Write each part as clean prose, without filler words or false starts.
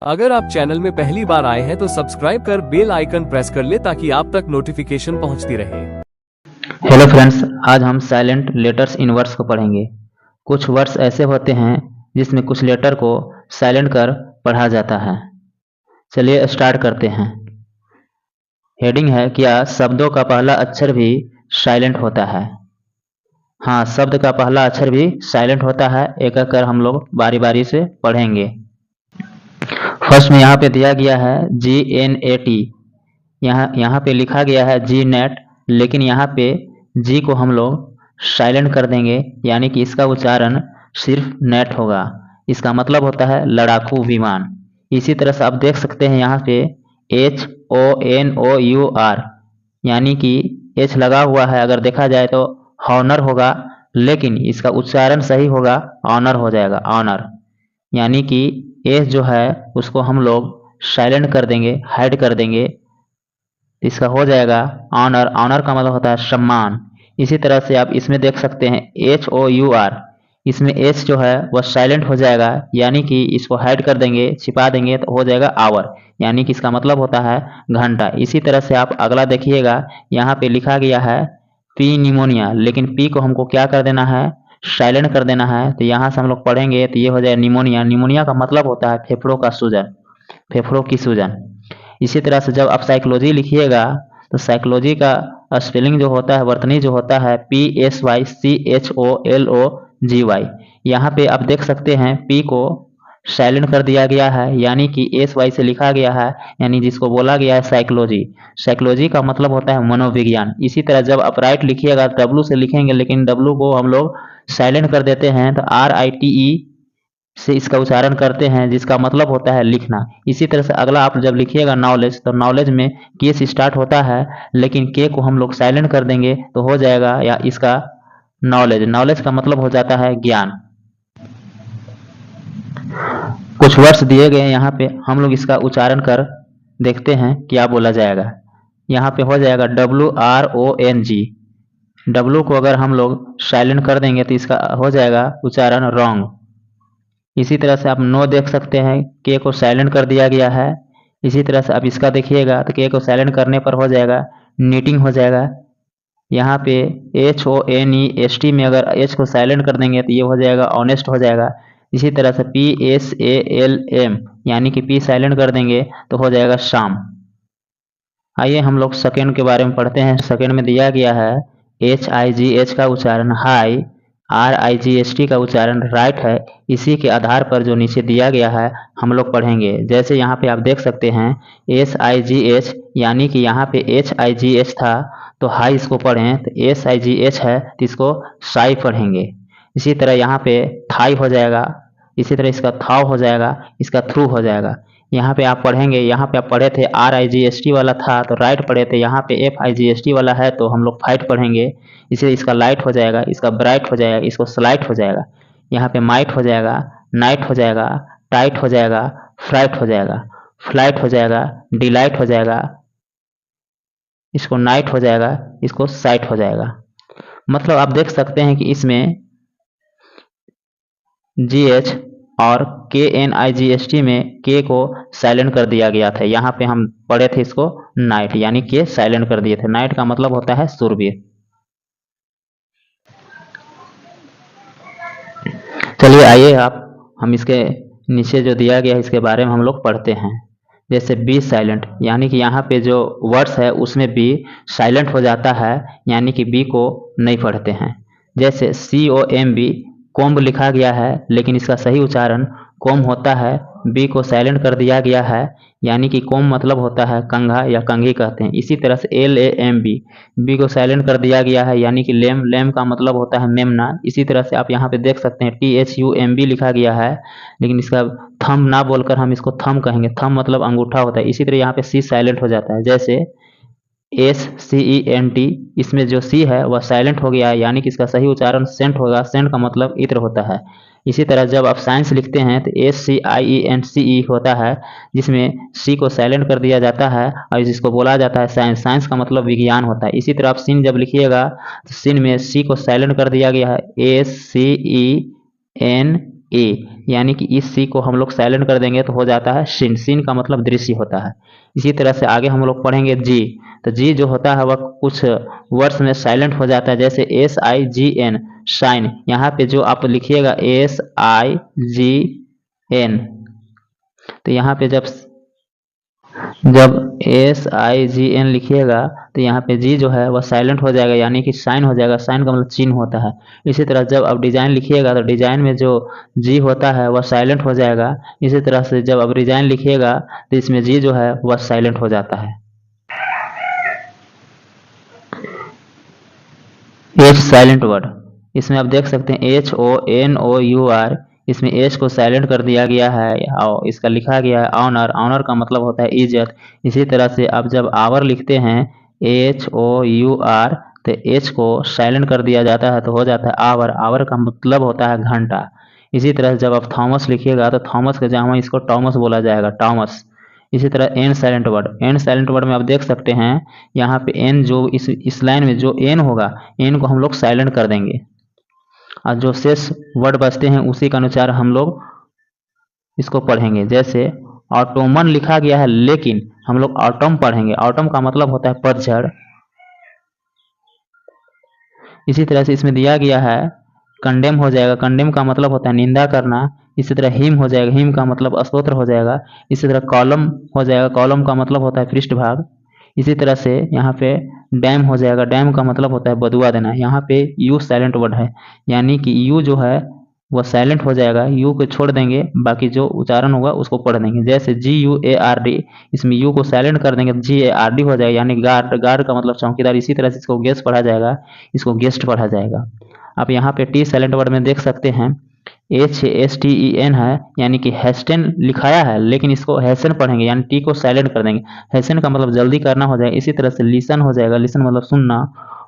अगर आप चैनल में पहली बार आए हैं तो सब्सक्राइब कर बेल आइकन प्रेस कर ले ताकि आप तक नोटिफिकेशन पहुंचती रहे। हेलो फ्रेंड्स, आज हम साइलेंट लेटर्स इन वर्ड्स को पढ़ेंगे। कुछ वर्ड्स ऐसे होते हैं जिसमें कुछ लेटर को साइलेंट कर पढ़ा जाता है। चलिए स्टार्ट करते हैं। हेडिंग है, क्या शब्दों का पहला अक्षर भी साइलेंट होता है? हाँ, शब्द का पहला अक्षर भी साइलेंट होता है। एक एक कर हम लोग बारी बारी से पढ़ेंगे। फर्स्ट में यहाँ पे दिया गया है GNAT। यहाँ पे लिखा गया है जी नेट, लेकिन यहाँ पे जी को हम लोग साइलेंट कर देंगे, यानी कि इसका उच्चारण सिर्फ नेट होगा। इसका मतलब होता है लड़ाकू विमान। इसी तरह से आप देख सकते हैं यहाँ पे HONOUR, यानी कि एच लगा हुआ है। अगर देखा जाए तो हॉनर होगा, लेकिन इसका उच्चारण सही होगा ऑनर हो जाएगा, ऑनर। यानी कि एच जो है उसको हम लोग साइलेंट कर देंगे, हाइड कर देंगे। इसका हो जाएगा ऑनर। ऑनर का मतलब होता है सम्मान। इसी तरह से आप इसमें देख सकते हैं HOUR, इसमें एच जो है वह साइलेंट हो जाएगा, यानी कि इसको हाइड कर देंगे, छिपा देंगे तो हो जाएगा आवर, यानी कि इसका मतलब होता है घंटा। इसी तरह से आप अगला देखिएगा, यहाँ पे लिखा गया है पी निमोनिया, लेकिन पी को हमको क्या कर देना है, साइलेंट कर देना है। तो यहाँ से हम लोग पढ़ेंगे तो ये हो जाए निमोनिया। निमोनिया का मतलब होता है फेफड़ों का सूजन, फेफड़ों की सूजन। इसी तरह से जब आप साइकोलॉजी लिखिएगा तो साइकोलॉजी का स्पेलिंग जो होता है, वर्तनी जो होता है PSYCHOLOGY। यहाँ पे आप देख सकते हैं पी को साइलेंट कर दिया गया है, यानी कि SY से लिखा गया है, यानी जिसको बोला गया है साइकोलॉजी। साइकोलॉजी का मतलब होता है मनोविज्ञान। इसी तरह जब आप राइट लिखिएगा W से लिखेंगे, लेकिन W को हम लोग साइलेंट कर देते हैं तो RITE से इसका उच्चारण करते हैं, जिसका मतलब होता है लिखना। इसी तरह से अगला आप जब लिखिएगा नॉलेज, तो नॉलेज में के से स्टार्ट होता है, लेकिन के को हम लोग साइलेंट कर देंगे तो हो जाएगा या इसका नॉलेज। नॉलेज का मतलब हो जाता है ज्ञान। कुछ वर्ड्स दिए गए हैं यहाँ पे, हम लोग इसका उच्चारण कर देखते हैं क्या बोला जाएगा। यहाँ पे हो जाएगा WRONG। W को अगर हम लोग साइलेंट कर देंगे तो इसका हो जाएगा उच्चारण रॉन्ग। इसी तरह से आप नो देख सकते हैं, के को साइलेंट कर दिया गया है। इसी तरह से आप इसका देखिएगा तो के को साइलेंट करने पर हो जाएगा नीटिंग हो जाएगा। यहाँ पे HONEST में अगर एच को साइलेंट कर देंगे तो ये हो जाएगा ऑनेस्ट हो जाएगा। इसी तरह से PSALM, यानी कि पी साइलेंट कर देंगे तो हो जाएगा शाम। आइए हम लोग सेकेंड के बारे में पढ़ते हैं। सेकेंड में दिया गया है HIGH का उच्चारण हाई, RIGST का उच्चारण राइट है। इसी के आधार पर जो नीचे दिया गया है हम लोग पढ़ेंगे। जैसे यहाँ पे आप देख सकते हैं SIGH, यानी कि यहाँ पे HIGH था तो हाई इसको पढ़ें, तो SIGH है तो इसको साई पढ़ेंगे। इसी तरह यहाँ पे थाई हो जाएगा, इसी तरह इसका थाव हो जाएगा, इसका थ्रू हो जाएगा। यहाँ पे आप पढ़ेंगे, यहाँ पे आप पढ़े थे RIGST वाला था तो राइट पढ़े थे, यहाँ पे FIGST वाला है तो हम लोग फाइट पढ़ेंगे। इसे इसका लाइट हो जाएगा, इसका ब्राइट हो जाएगा, इसको स्लाइट हो जाएगा। यहाँ पे माइट हो जाएगा, नाइट हो जाएगा, टाइट हो जाएगा, फ्राइट हो जाएगा, फ्लाइट हो जाएगा, डिलाइट हो जाएगा, इसको नाइट हो जाएगा, इसको साइट हो जाएगा। मतलब आप देख सकते हैं कि इसमें GH और KNIGST में के को साइलेंट कर दिया गया था। यहाँ पे हम पढ़े थे इसको नाइट, यानी के साइलेंट कर दिए थे। नाइट का मतलब होता है सूरबीर। चलिए आइए हम इसके नीचे जो दिया गया है इसके बारे में हम लोग पढ़ते हैं। जैसे बी साइलेंट, यानी कि यहाँ पे जो वर्ड्स है उसमें बी साइलेंट हो जाता है, यानी कि बी को नहीं पढ़ते हैं। जैसे COMB, कोम्ब लिखा गया है, लेकिन इसका सही उच्चारण कोम होता है। बी को साइलेंट कर दिया गया है, यानी कि कोम मतलब होता है कंघा या कंघी कहते हैं। इसी तरह से LAMB, बी को साइलेंट कर दिया गया है, यानी कि लेम, लेम का मतलब होता है मेमना। इसी तरह से आप यहाँ पे देख सकते हैं THUMB लिखा गया है, लेकिन इसका थंब ना बोलकर हम इसको थंब कहेंगे। थंब मतलब अंगूठा होता है। इसी तरह यहाँ पे सी साइलेंट हो जाता है। जैसे SCENT, इसमें जो सी है वह साइलेंट हो गया है, यानी कि इसका सही उच्चारण सेंट होगा। सेंट का मतलब इत्र होता है। इसी तरह जब आप साइंस लिखते हैं तो SCIENCE होता है, जिसमें सी को साइलेंट कर दिया जाता है और जिसको बोला जाता है साइंस। साइंस का मतलब विज्ञान होता है। इसी तरह आप सिन जब लिखिएगा तो सिन में सी को साइलेंट कर दिया गया है, SCENT ए, यानी कि इस सी को हम लोग साइलेंट कर देंगे तो हो जाता है सीन। सीन का मतलब दृश्य होता है। इसी तरह से आगे हम लोग पढ़ेंगे जी। तो जी जो होता है वह कुछ वर्ड्स में साइलेंट हो जाता है, जैसे SIGN शाइन। यहाँ पे जो आप लिखिएगा SIGN, तो यहाँ पे जब SIGN लिखिएगा तो यहाँ पे जी जो है वह साइलेंट हो जाएगा, यानी कि साइन हो जाएगा। साइन का मतलब चिन्ह होता है। इसी तरह जब आप डिजाइन लिखिएगा तो डिजाइन में जो जी होता है वह साइलेंट हो जाएगा। इसी तरह से जब आप डिजाइन लिखिएगा तो इसमें जी जो है वह साइलेंट हो जाता है। एच साइलेंट वर्ड, इसमें आप देख सकते हैं HONOUR, इसमें एच को साइलेंट कर दिया गया है और इसका लिखा गया है ऑनर। ऑनर का मतलब होता है इज्जत। इसी तरह से आप जब आवर लिखते हैं HOUR तो एच को साइलेंट कर दिया जाता है तो हो जाता है आवर। आवर का मतलब होता है घंटा। इसी तरह से जब आप थॉमस लिखिएगा तो थॉमस के जगह इसको टॉमस बोला जाएगा, टॉमस। इसी तरह N silent word, N silent word में आप देख सकते हैं यहाँ पे एन जो इस लाइन में जो एन होगा, एन को हम लोग साइलेंट कर देंगे और जो शेष वर्ड बचते हैं उसी के अनुसार हम लोग इसको पढ़ेंगे। जैसे ऑटोमन लिखा गया है लेकिन हम लोग ऑटम पढ़ेंगे। ऑटम का मतलब होता है पतझड़। इसी तरह से इसमें दिया गया है कंडेम हो जाएगा। कंडेम का मतलब होता है निंदा करना। इसी तरह हिम हो जाएगा। हिम का मतलब स्तोत्र हो जाएगा। इसी तरह कॉलम हो जाएगा। कॉलम का मतलब होता है पृष्ठभाग। इसी तरह से यहाँ पे डैम हो जाएगा। डैम का मतलब होता है बदुआ देना। यहाँ पे यू साइलेंट वर्ड है, यानी कि यू जो है वह साइलेंट हो जाएगा। यू को छोड़ देंगे, बाकी जो उच्चारण होगा उसको पढ़ देंगे। जैसे GUARD, इसमें यू को साइलेंट कर देंगे तो GARD हो जाएगा, यानी गार्ड। गार्ड का मतलब चौकीदार। इसी तरह से इसको गेस्ट पढ़ा जाएगा, इसको गेस्ट पढ़ा जाएगा। आप यहाँ पे टी साइलेंट वर्ड में देख सकते हैं HASTEN है, यानी कि हेस्टेन लिखाया है लेकिन इसको हैसन पढ़ेंगे, यानी टी को साइलेंट कर देंगे। हैसन का मतलब जल्दी करना हो जाएगा। इसी तरह से लिसन हो जाएगा। लिसन मतलब सुनना।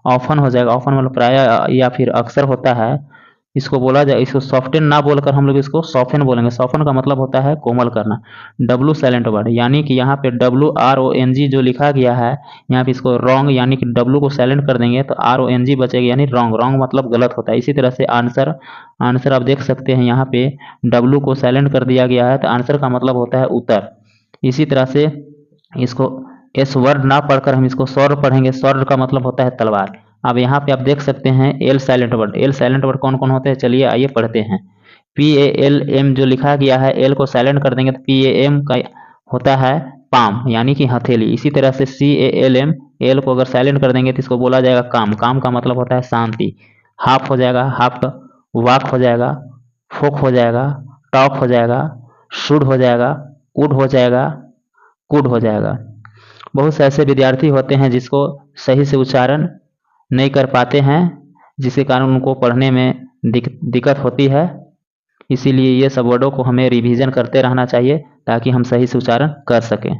ऑफन हो जाएगा। ऑफन मतलब प्राय या फिर अक्सर होता है, इसको बोला जाए। इसको सॉफ्टेन ना बोलकर हम लोग इसको सॉफेन बोलेंगे। सॉफन का मतलब होता है कोमल करना। डब्लू साइलेंट वर्ड, यानी कि यहाँ पे WRONG जो लिखा गया है यहाँ पे इसको रॉन्ग, यानी कि डब्लू को साइलेंट कर देंगे तो RONG बचेगा, यानी रॉन्ग। रॉन्ग मतलब गलत होता है। इसी तरह से आंसर, आंसर आप देख सकते हैं यहाँ पे डब्लू को साइलेंट कर दिया गया है तो आंसर का मतलब होता है उत्तर। इसी तरह से इसको एस वर्ड ना पढ़कर हम इसको स्वर्ण पढ़ेंगे। स्वर्ण का मतलब होता है तलवार। अब यहाँ पे आप देख सकते हैं L silent word. L silent word कौन कौन होते हैं, चलिए आइए पढ़ते हैं। PALM जो लिखा गया है, एल को साइलेंट कर देंगे तो PAM का होता है पाम, यानी कि हथेली। इसी तरह से CALM, एल को अगर साइलेंट कर देंगे तो इसको बोला जाएगा काम। काम का मतलब होता है शांति। हाफ हो जाएगा, हाफ का वाक हो जाएगा, फोक हो जाएगा, टॉक हो जाएगा, शुड हो जाएगा, उड हो जाएगा, कुड हो जाएगा। बहुत से ऐसे विद्यार्थी होते हैं जिसको सही से उच्चारण नहीं कर पाते हैं, जिसके कारण उनको पढ़ने में दिक्कत होती है। इसीलिए ये सब वर्डों को हमें रिवीजन करते रहना चाहिए ताकि हम सही से उच्चारण कर सकें।